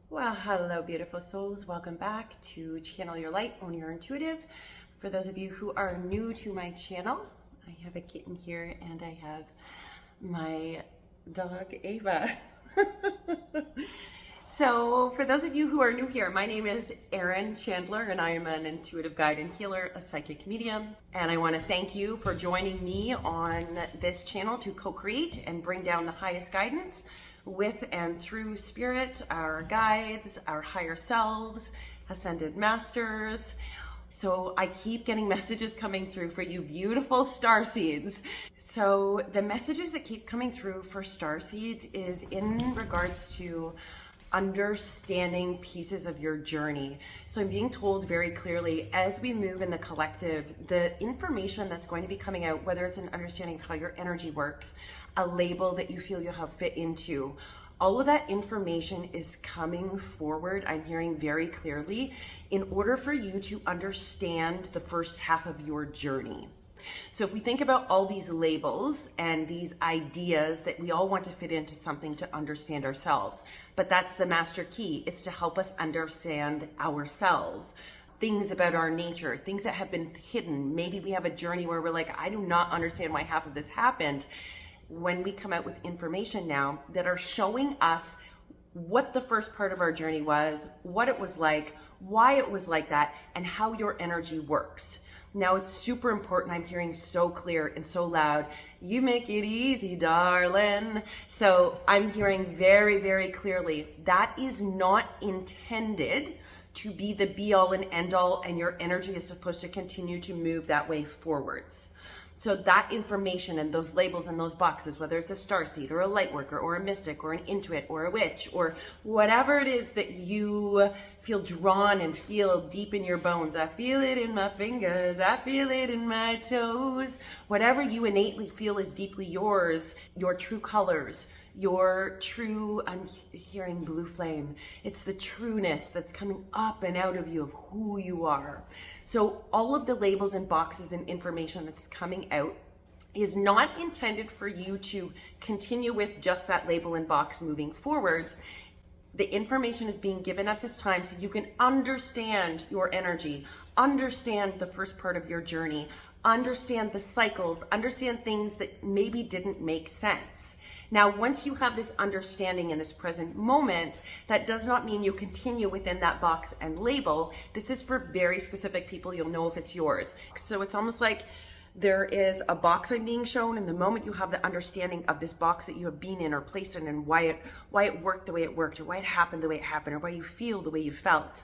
Well, hello, beautiful souls. Welcome back to Channel Your Light, Own Your Intuitive. For those of you who are new to my channel, I have a kitten here and I have my dog, Ava. So for those of you who are new here, my name is Erin Chandler and I am an intuitive guide and healer, a psychic medium. And I want to thank you for joining me on this channel to co-create and bring down the highest guidance with and through spirit, our guides, our higher selves, ascended masters. So I keep getting messages coming through for you beautiful star seeds. So the messages that keep coming through for star seeds is in regards to understanding pieces of your journey. So I'm being told very clearly, as we move in the collective, the information that's going to be coming out, whether it's an understanding of how your energy works, a label that you feel you have fit into, all of that information is coming forward, I'm hearing very clearly, in order for you to understand the first half of your journey. So if we think about all these labels and these ideas that we all want to fit into something to understand ourselves, but that's the master key. It's to help us understand ourselves, things about our nature, things that have been hidden. Maybe we have a journey where we're like, I do not understand why half of this happened. When we come out with information now that are showing us what the first part of our journey was, what it was like, why it was like that, and how your energy works. Now it's super important. I'm hearing so clear and so loud. You make it easy, darling. So I'm hearing very, very clearly that is not intended to be the be all and end all, and your energy is supposed to continue to move that way forwards. So that information and those labels and those boxes, whether it's a starseed or a light worker or a mystic or an intuit or a witch or whatever it is that you feel drawn and feel deep in your bones, I feel it in my fingers, I feel it in my toes, whatever you innately feel is deeply yours, your true colors, your true, I'm hearing blue flame. It's the trueness that's coming up and out of you of who you are. So all of the labels and boxes and information that's coming out is not intended for you to continue with just that label and box moving forwards. The information is being given at this time so you can understand your energy, understand the first part of your journey, understand the cycles, understand things that maybe didn't make sense. Now, once you have this understanding in this present moment, that does not mean you continue within that box and label. This is for very specific people. You'll know if it's yours. So it's almost like there is a box I'm being shown, and the moment you have the understanding of this box that you have been in or placed in and why it worked the way it worked, or why it happened the way it happened, or why you feel the way you felt,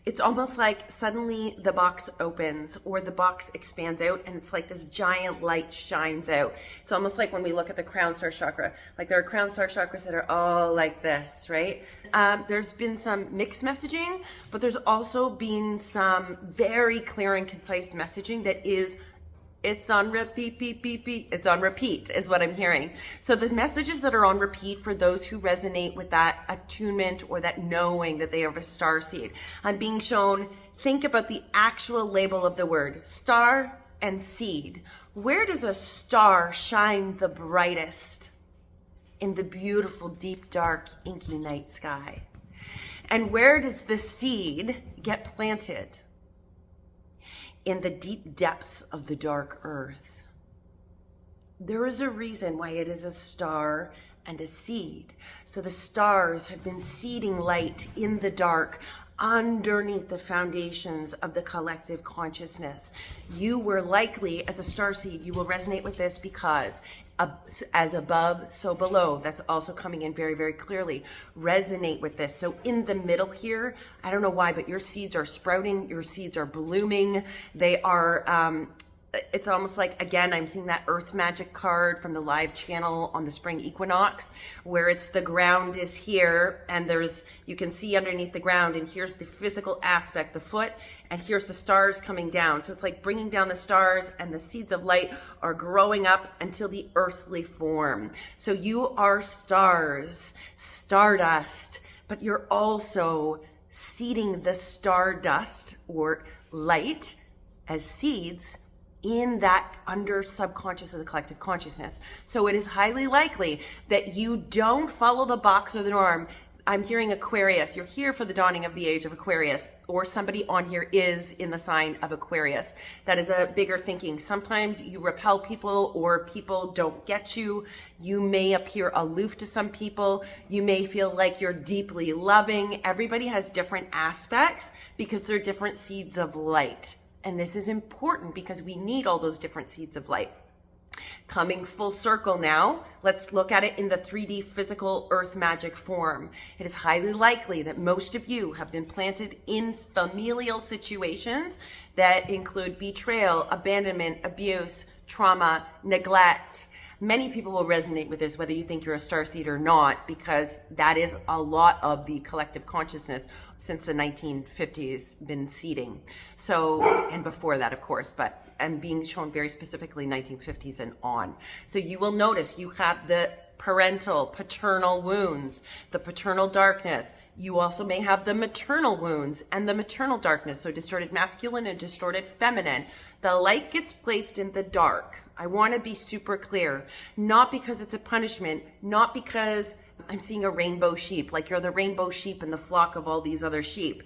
it's almost like suddenly the box opens or the box expands out and it's like this giant light shines out. It's almost like when we look at the crown star chakra, like there are crown star chakras that are all like this, right? There's been some mixed messaging, but there's also been some very clear and concise messaging that is it's on repeat, it's on repeat is what I'm hearing. So the messages that are on repeat for those who resonate with that attunement or that knowing that they have a star seed, I'm being shown, think about the actual label of the word, star and seed. Where does a star shine the brightest? In the beautiful, deep, dark, inky night sky. And where does the seed get planted? In the deep depths of the dark earth. There is a reason why it is a star and a seed. So the stars have been seeding light in the dark underneath the foundations of the collective consciousness. You were likely, as a starseed, you will resonate with this because as above, so below. That's also coming in very, very clearly. Resonate with this. So in the middle here, I don't know why, but your seeds are sprouting, your seeds are blooming. They are, it's almost like, again, I'm seeing that earth magic card from the live channel on the spring equinox, where it's the ground is here and you can see underneath the ground, and here's the physical aspect, the foot, and here's the stars coming down. So it's like bringing down the stars, and the seeds of light are growing up until the earthly form. So you are stars, stardust, but you're also seeding the stardust or light as seeds in that under subconscious of the collective consciousness. So it is highly likely that you don't follow the box or the norm. I'm hearing Aquarius. You're here for the dawning of the age of Aquarius, or somebody on here is in the sign of Aquarius. That is a bigger thinking. Sometimes you repel people or people don't get you. You may appear aloof to some people. You may feel like you're deeply loving. Everybody has different aspects because they're different seeds of light. And this is important because we need all those different seeds of light. Coming full circle now, let's look at it in the 3D physical earth magic form. It is highly likely that most of you have been planted in familial situations that include betrayal, abandonment, abuse, trauma, neglect. Many people will resonate with this, whether you think you're a starseed or not, because that is a lot of the collective consciousness since the 1950s been seeding. So, and before that, of course, but and being shown very specifically 1950s and on. So you will notice you have the paternal wounds, the paternal darkness. You also may have the maternal wounds and the maternal darkness, so distorted masculine and distorted feminine. The light gets placed in the dark. I want to be super clear, not because it's a punishment, not because I'm seeing a rainbow sheep, like you're the rainbow sheep in the flock of all these other sheep.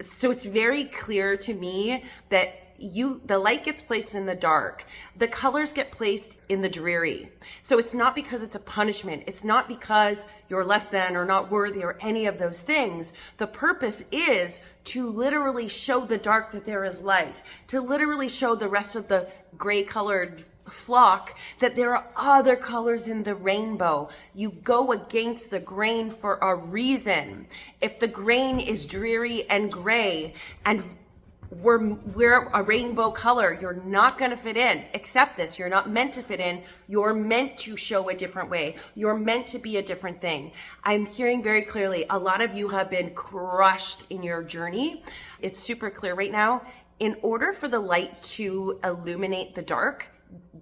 So it's very clear to me that the light gets placed in the dark. The colors get placed in the dreary. So it's not because it's a punishment. It's not because you're less than or not worthy or any of those things. The purpose is to literally show the dark that there is light, to literally show the rest of the gray colored flock that there are other colors in the rainbow. You go against the grain for a reason. If the grain is dreary and gray and we're a rainbow color, you're not going to fit in. Accept this. You're not meant to fit in. You're meant to show a different way. You're meant to be a different thing. I'm hearing very clearly, a lot of you have been crushed in your journey. It's super clear right now. In order for the light to illuminate the dark,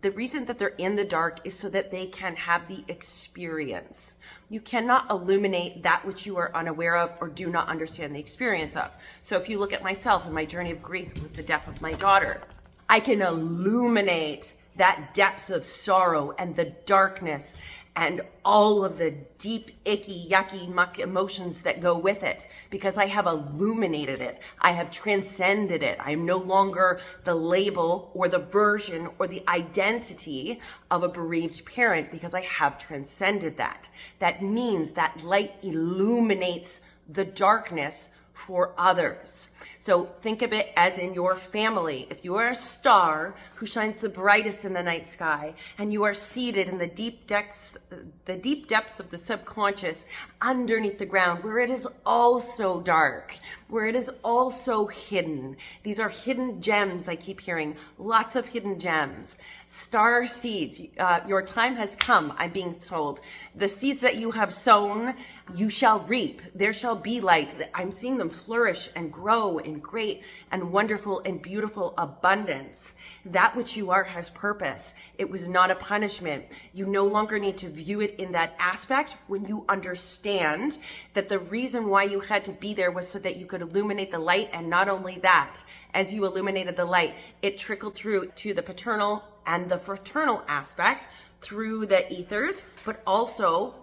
the reason that they're in the dark is so that they can have the experience. You cannot illuminate that which you are unaware of or do not understand the experience of. So if you look at myself and my journey of grief with the death of my daughter, I can illuminate that depths of sorrow and the darkness and all of the deep, icky, yucky, muck emotions that go with it, because I have illuminated it. I have transcended it. I am no longer the label or the version or the identity of a bereaved parent, because I have transcended that. That means that light illuminates the darkness for others. So think of it as in your family. If you are a star who shines the brightest in the night sky, and you are seated in the deep depths of the subconscious underneath the ground, where it is also dark, where it is also hidden. These are hidden gems. I keep hearing lots of hidden gems. Star seeds. Your time has come, I'm being told. The seeds that you have sown, you shall reap. There shall be light. I'm seeing them flourish and grow in great and wonderful and beautiful abundance. That which you are has purpose. It was not a punishment. You no longer need to view it in that aspect when you understand that the reason why you had to be there was so that you could illuminate the light. And not only that, as you illuminated the light, it trickled through to the paternal and the fraternal aspects through the ethers, but also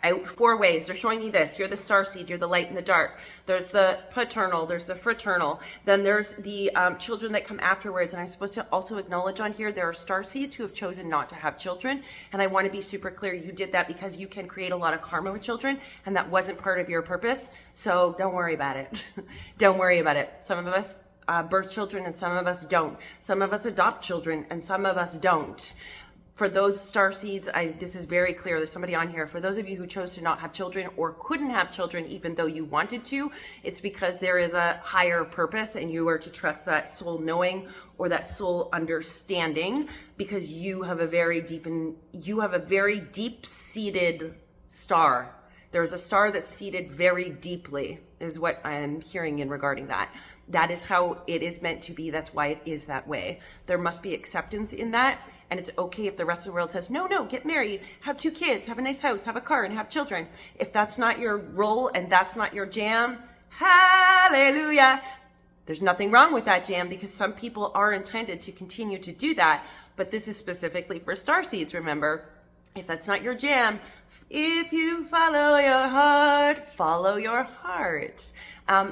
out 4 ways. They're showing me this. You're the starseed, you're the light in the dark. There's the paternal, there's the fraternal, then there's the children that come afterwards. And I'm supposed to also acknowledge on here, there are starseeds who have chosen not to have children. And I want to be super clear, you did that because you can create a lot of karma with children, and that wasn't part of your purpose. So don't worry about it. Don't worry about it. Some of us birth children and some of us don't. Some of us adopt children and some of us don't. For those starseeds, this is very clear. There's somebody on here. For those of you who chose to not have children or couldn't have children even though you wanted to, it's because there is a higher purpose and you are to trust that soul knowing or that soul understanding, because you have a very deep-seated star. There's a star that's seated very deeply, is what I'm hearing in regarding that. That is how it is meant to be. That's why it is that way. There must be acceptance in that. And it's okay if the rest of the world says, no, get married, have 2 kids, have a nice house, have a car, and have children. If that's not your role and that's not your jam, hallelujah. There's nothing wrong with that jam, because some people are intended to continue to do that. But this is specifically for starseeds, remember. If that's not your jam, If you follow your heart, follow your heart.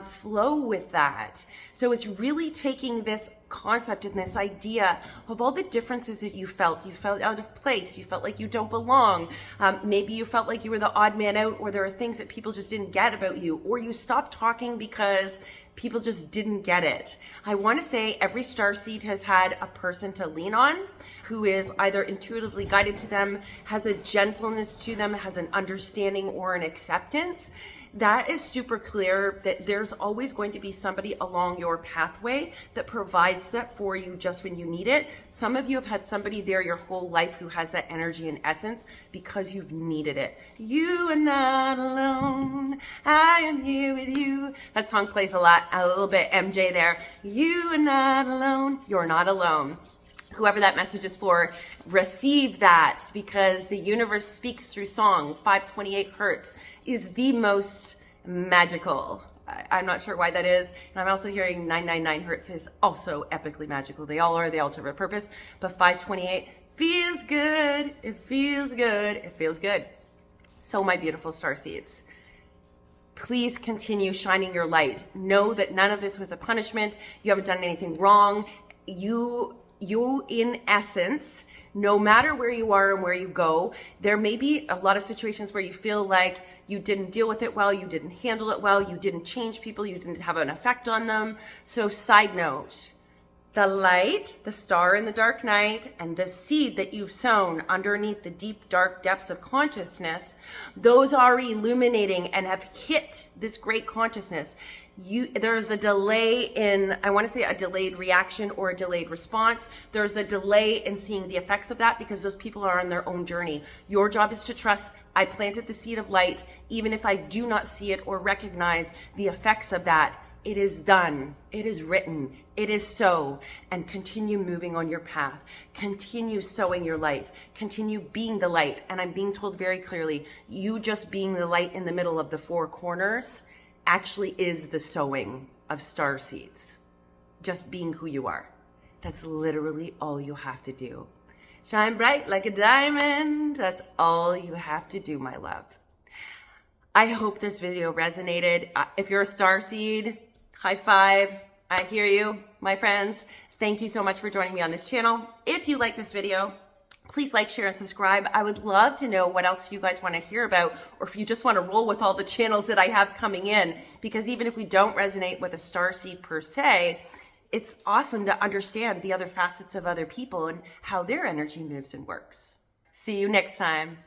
Flow with that. So it's really taking this concept and this idea of all the differences that you felt. You felt out of place. You felt like you don't belong. Maybe you felt like you were the odd man out, or there are things that people just didn't get about you, or you stopped talking because people just didn't get it. I want to say every starseed has had a person to lean on who is either intuitively guided to them, has a gentleness to them, has an understanding or an acceptance. That is super clear, that there's always going to be somebody along your pathway that provides that for you just when you need it. Some of you have had somebody there your whole life who has that energy and essence because you've needed it. You are not alone. I am here with you. That song plays a little bit MJ there. You are not alone. You're not alone. Whoever that message is for, receive that, because the universe speaks through song. 528 hertz is the most magical. I'm not sure why that is. And I'm also hearing 999 hertz is also epically magical. They all are. They all serve a purpose. But 528 feels good. It feels good. It feels good. So my beautiful starseeds, please continue shining your light. Know that none of this was a punishment. You haven't done anything wrong. You in essence, no matter where you are and where you go, there may be a lot of situations where you feel like you didn't deal with it well, you didn't handle it well, you didn't change people, you didn't have an effect on them. So side note, the light, the star in the dark night, and the seed that you've sown underneath the deep, dark depths of consciousness, those are illuminating and have hit this great consciousness. There's a delay in, I want to say a delayed reaction or a delayed response. There's a delay in seeing the effects of that because those people are on their own journey. Your job is to trust, I planted the seed of light, even if I do not see it or recognize the effects of that. It is done. It is written. It is so. And continue moving on your path. Continue sowing your light. Continue being the light. And I'm being told very clearly, you just being the light in the middle of the four corners actually is the sowing of star seeds. Just being who you are. That's literally all you have to do. Shine bright like a diamond. That's all you have to do, my love. I hope this video resonated. If you're a star seed, high five. I hear you, my friends. Thank you so much for joining me on this channel. If you like this video, please like, share, and subscribe. I would love to know what else you guys want to hear about, or if you just want to roll with all the channels that I have coming in, because even if we don't resonate with a starseed per se, it's awesome to understand the other facets of other people and how their energy moves and works. See you next time.